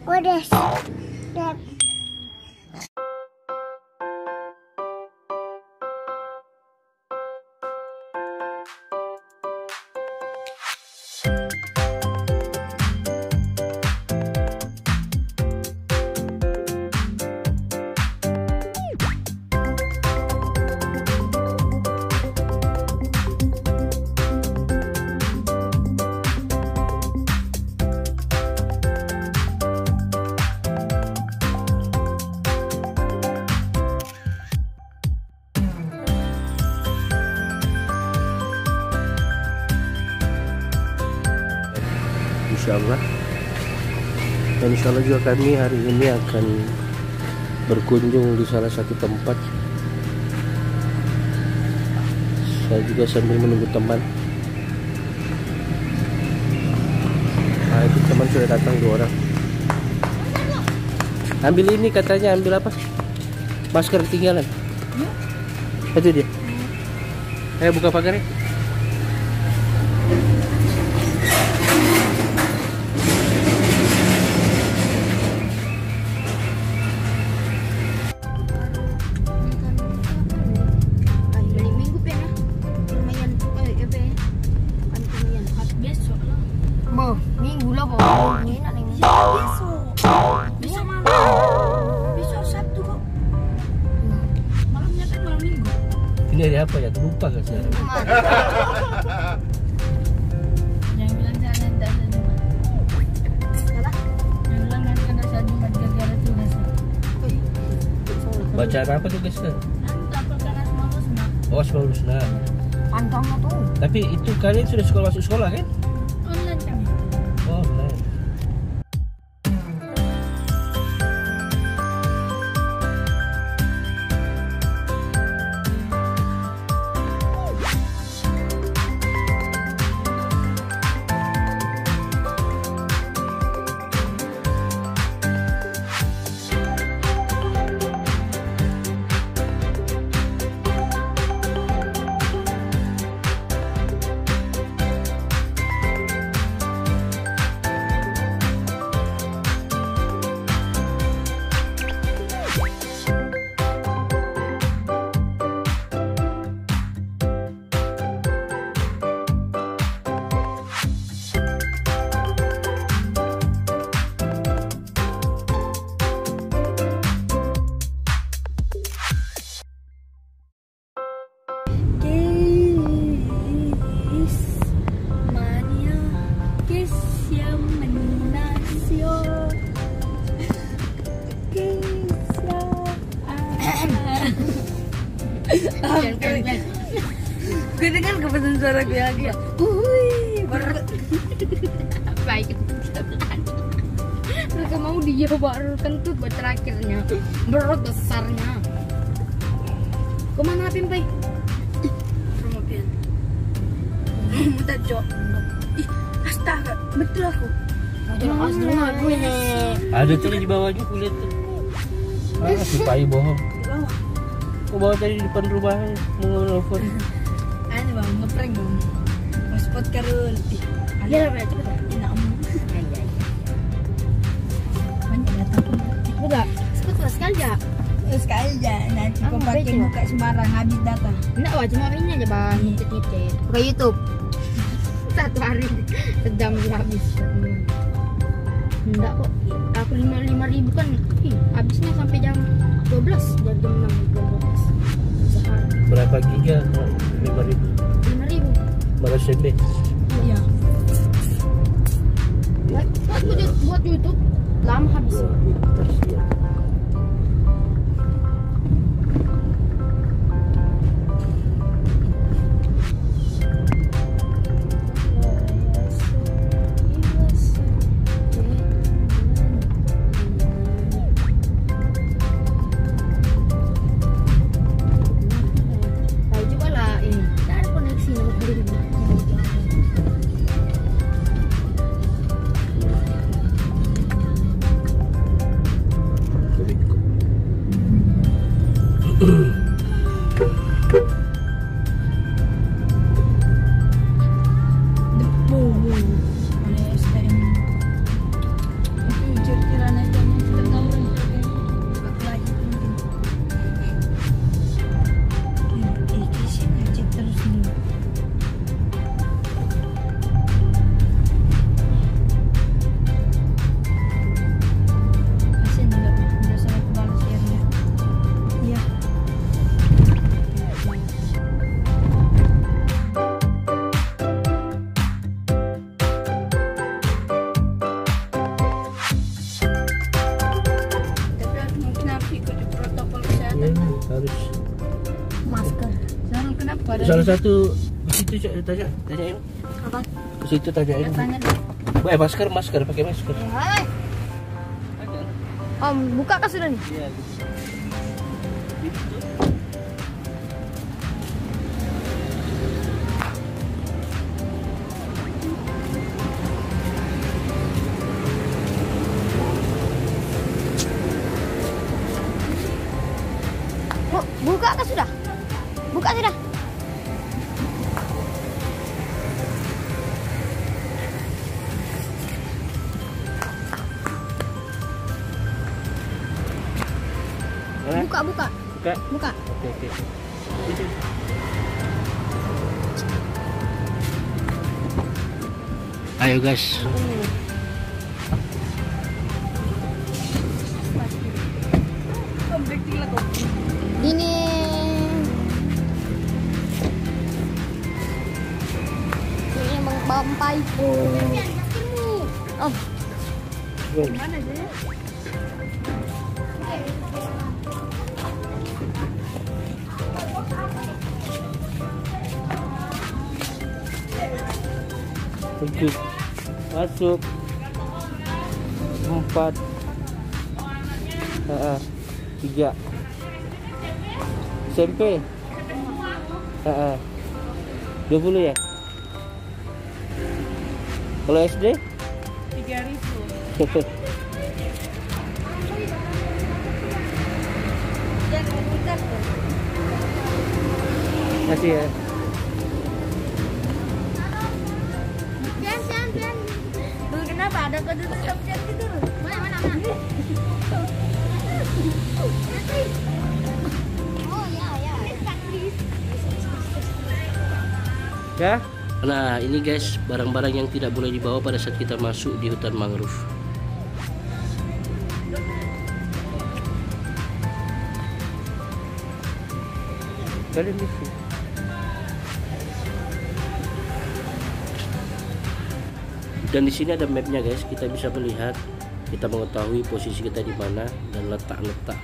Udah. Insyaallah. Dan insyaallah juga kami hari ini akan berkunjung di salah satu tempat. Saya juga sambil menunggu teman. Nah, itu teman sudah datang 2 orang. Ambil ini katanya, ambil apa? Masker ketinggalan. Itu dia. Ayo buka pagarnya. Minggu lah kok. Enak nih. Besok malam. Besok Sabtu kok. Malamnya kan malam Minggu. Ini hari apa ya? Terlupa kan saya. Yang bilang jangan ada Jumat. Apa? Yang bilang nanti ada Jumat gara-gara tugas. Bacaan apa tugasnya? Nanti dapatkan asmaul husna. Oh, Asmaul Husna. Pantangnya tuh. Tapi itu kalian sudah masuk sekolah kan? Online kami. Oh, online. Gue dengar kepesan suara gue lagi ya. Baru baik. Mereka mau dia baru kentut buat terakhirnya. Berot besarnya. Kemana Pin, Pai? Rumah Pin. Minta jok. Ih, astaga, betul aku. Aslinya gue nih. Ada tuh di bawah juga kulit tuh. Ah, si Pai bohong. Kau bawa tadi di depan rumah mau nelfon. Anu bang, ngeprank bang. Mau spot karun. Iya lah, cepet. Enak om. Banyak datang. Udah. Cepet sekali ya. Sekali aja, nanti kau pakai muka sembarang habis data. Enggak, wah cuma ini aja bang. Titit. Buka YouTube. 1 hari sejam habis. Enggak kok. Aku 5.000 kan. Habisnya sampai jam 12 dari jam 6 12 sehari. Berapa giga? 5.000. 5.000. Berapa CB? Iya. Buat YouTube lama habis. Kasihan. Tahu juga lah ini. Ada koneksi Salah satu ke situ tanyain. Apa? Ke situ tanyain. Tanya deh. Masker pakai masker. Hai. Om, buka kah sudah nih? Iya. Buka kah sudah? Buka sudah. Buka. Oke. Ayo guys. Ini emang bampai. Om. Mana sih? Masuk 4 3 SMP 20 ya. Kalau SD 3.000. masih ya. Dulu kenapa ada kode subjek gitu? Mana? Oh ya. Ya. Nah, ini guys barang-barang yang tidak boleh dibawa pada saat kita masuk di hutan mangrove. Kalian bisa. Dan di sini ada mapnya guys, kita bisa melihat, kita mengetahui posisi kita di mana dan letak-letak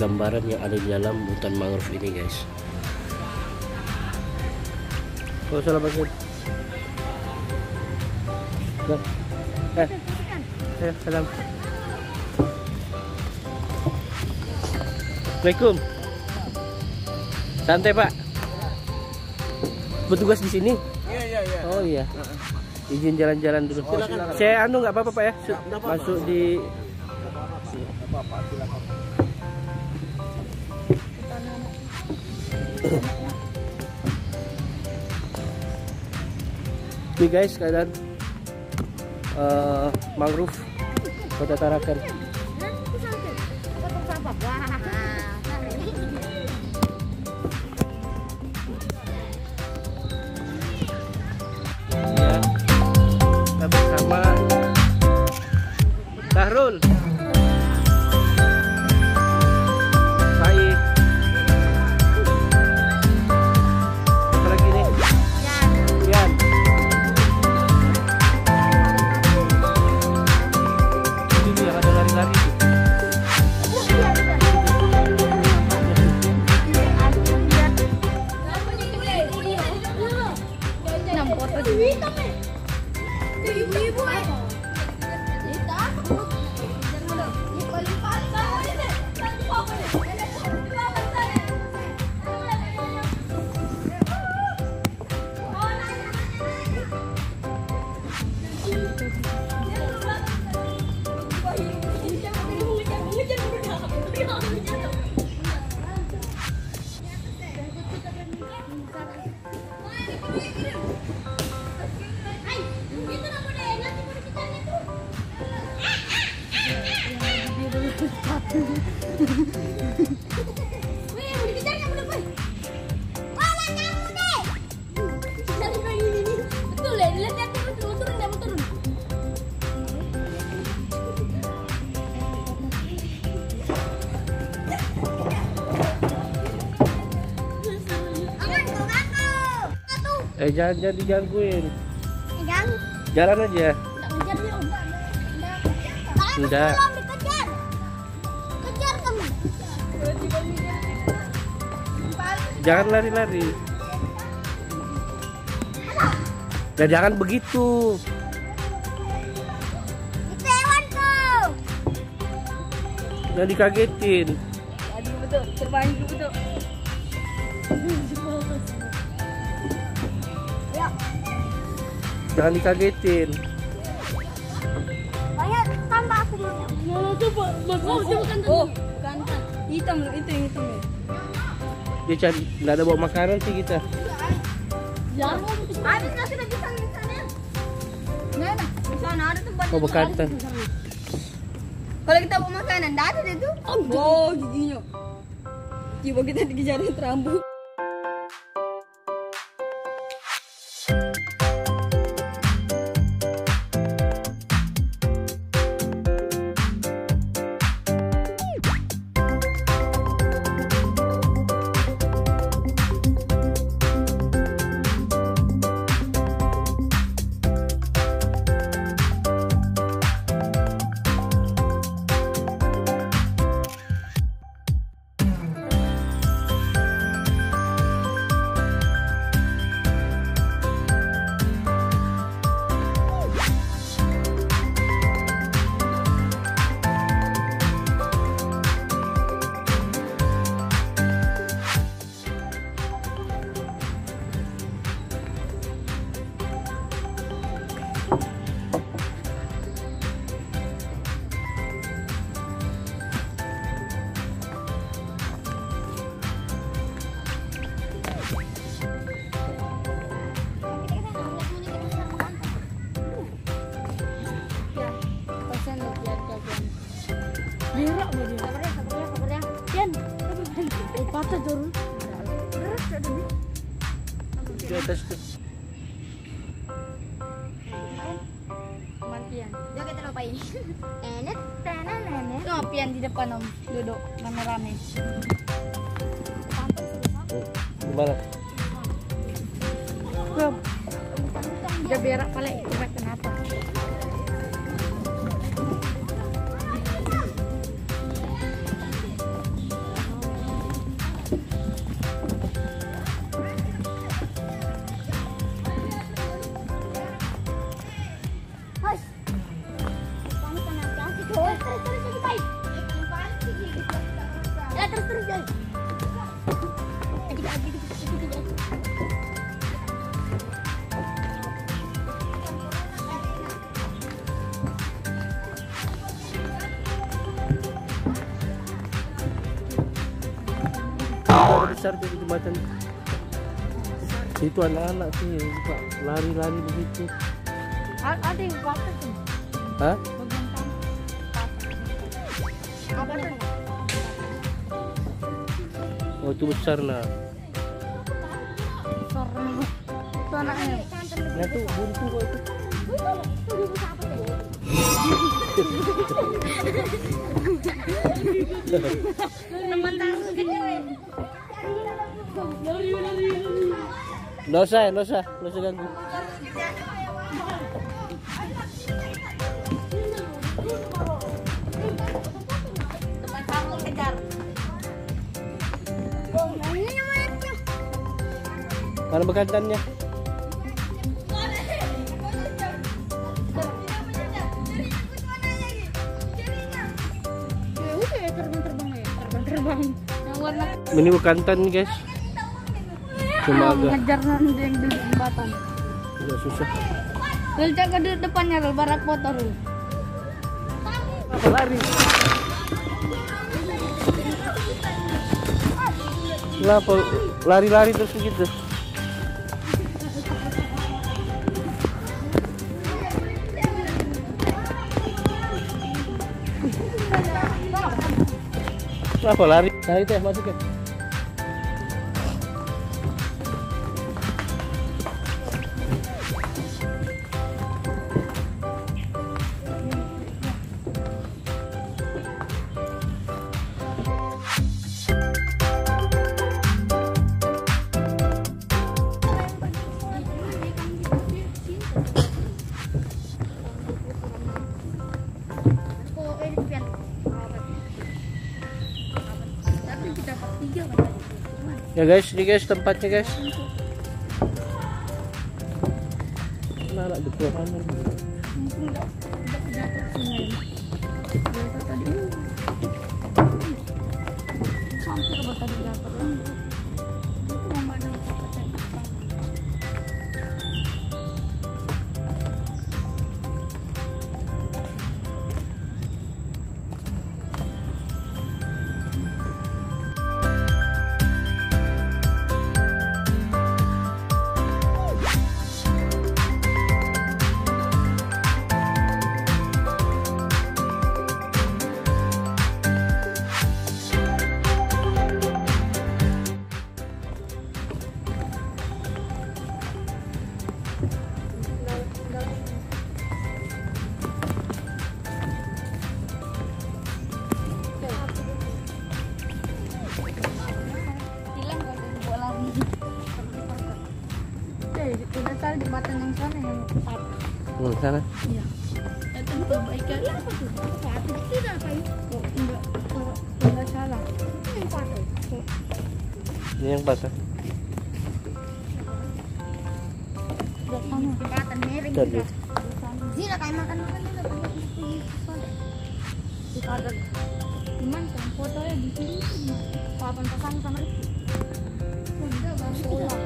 gambaran yang ada di dalam hutan mangrove ini guys. Oh, salah banget. Salam. Assalamualaikum. Santai Pak. Bertugas di sini? Iya. Oh iya. Izin jalan-jalan dulu. Silakan. Saya nggak apa-apa Pak ya. Masuk di. Ini guys keadaan mangrove Kota Tarakan. Ya, kita bersama Sahrul, Baik, apa lagi nih? Yan. Ini yang ada lari-lari tuh. Jangan digangguin. Jalan aja. Enggak. Jangan lari-lari. Dan jangan begitu. Itu hewanku. Jangan dikagetin. Aduh betul, terbang betul. Ya, Jangan dikagetin. banyak tambah aku punya. Oh, bukan. Hitam loh, itu yang hitam ya. Dia cari, nggak ada bawa makanan sih kita. Jangan. Habis lah sudah bisa di sana. Mana? Di sana ada tempat. Oh, bekantan. Kalau kita bawa makanan, enggak ada deh tuh. Oh, giginya. Coba kita dikejarin rambut. Berak baru. Kabarnya. Pian. Oh, patah turun. Di atas tuh. Mantian. Jangan kita lupain. Enet. Tuh, Pian di depan om, duduk rame-rame. Gimana? Udah berak paling coba kenapa? Hos. Kamu kenapa sih? Terus baik. Ya terus jadi. Besar tuh di jembatan. Itu anak-anak sih suka lari-lari begitu. Ada yang patah tuh. Hah? Bagian kanan. Apa tuh? Oh, itu besar nah. Itu anaknya. Nah tuh buntu kok itu. Teman tahu gede. Nggak usah ganggu. Teman kamu kejar. Mana bekantannya? Terbang. Yang warna Ini bekantan guys. Cuma agak ngejar nanti yang di jembatan. agak susah. Lalu jaga di depannya lalu barak motor. Apa lari? Kenapa lari-lari terus begitu? Kenapa lari? Cari teh masukin. Ya guys, ini guys tempatnya guys. nggak betul mana? Mumpung udah jatuh sungai. Jatuh tadi. Hampir buat tadi jatuh. Itu mama ada apa tadi? Udah tahu jembatan yang sana yang empat. Sana. Iya. Itu perbaikan apa tuh? Satu tidak kayu. Oh, enggak salah. Ini yang empat. Ini yang patah. Udah sana. Jembatan miring Tadi. juga. Sini lah kayak makan-makan udah pakai Di kadang. Cuman kan fotonya di sini tuh papan pasang sama itu. Udah bang pulang.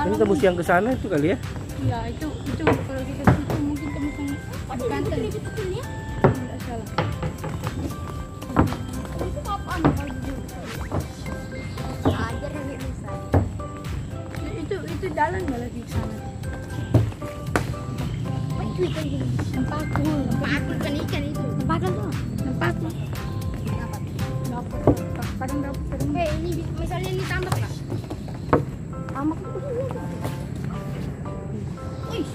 Ini tembus yang ke sana itu kali ya? Iya, itu kalau kita ke situ mungkin tembus yang di kantor. Enggak salah. Itu apaan kalau gitu? ajar yang bisa. Itu jalan malah di sana. Itu ikan gini. Tempatku Ikan itu. Tempatku Tempatku. Dapat. Kadang dapat sering. Ini misalnya ini tambak lah. Amak. Wih,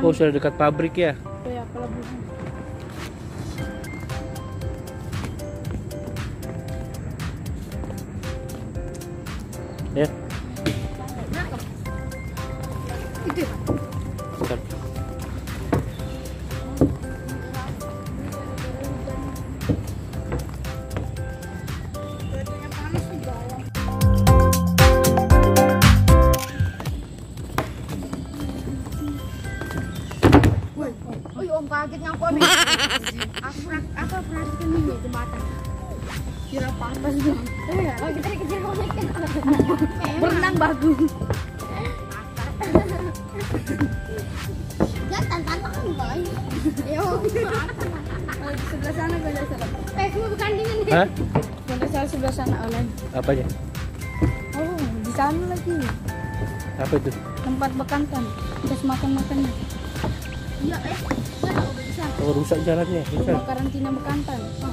Oh, sudah dekat pabrik ya? Ya, pelabuhan. Ya. nangkep. Itu. Dekat. Cuacanya panas juga. Wih, om kaget ngaku om. Aku perhatikan ini jembatan. Kira panas dong. Oh, kita dikejar oleh ikan. Berenang bagus. Jangan tantangan boy. Yo. Oh, di sebelah sana gue salah. Semua bukan dingin nih. Hah? Gue salah sebelah sana online. Apanya? Oh, di sana lagi. Apa itu? Tempat bekantan. Terus makan-makannya. Iya, ya udah bisa. Oh, rusak jalannya. Rusak. Rumah karantina bekantan. Oh,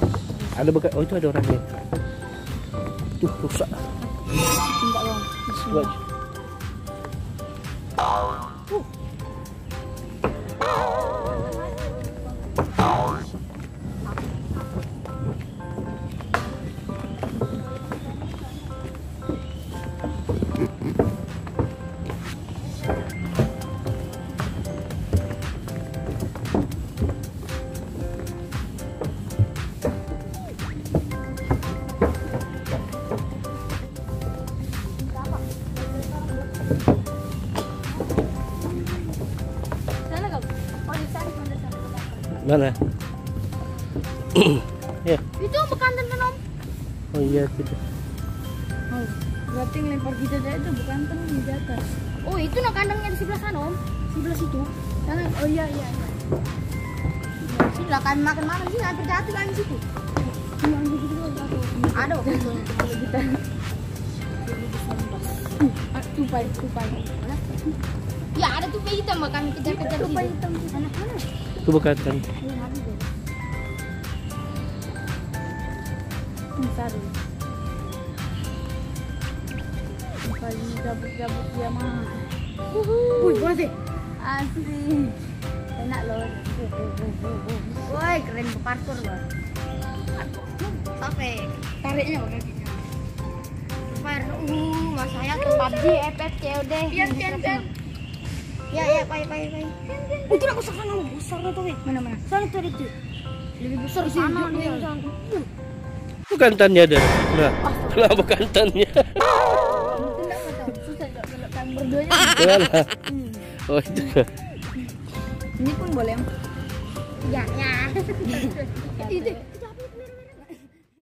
Ada bekas. Oh, itu ada orangnya. Tuh, rusak. enggak bang. Coba. Sana kau. Oh, di sana. Mana? Ya. Itu bekantan kan om? Oh iya, gitu. Oh, berarti ngelempar kita dari itu bekantan di atas. Oh, itu no kandangnya di sebelah sana om. Sebelah situ. Sana. Oh iya. Sini lah kami makan-makan sini hampir jatuh kami situ. Cuma gitu jatuh. Ada waktu itu. Kalau kita. Tupai. Ya ada tupai hitam mbak kami kejar-kejar Tupai situ. hitam di sana. Anak mana? Itu bekantan. Ini habis deh. Saru. Paling gabut-gabut dia mah. Wih, boleh deh. Asli. Enak loh. Woi, keren ke parkour loh. Oke, tariknya pakai kakinya. Mas saya tuh PUBG, FF, COD. Pian. Ya, pai. Itu aku sana lu, besar tuh. Mana? Sana tuh itu. Lebih besar di sana nih. Itu kantannya ada. Nah, kenapa kantannya? Susah kalau kalian berduanya. Mana? Oh itu. Ini pun boleh. Ya. Itu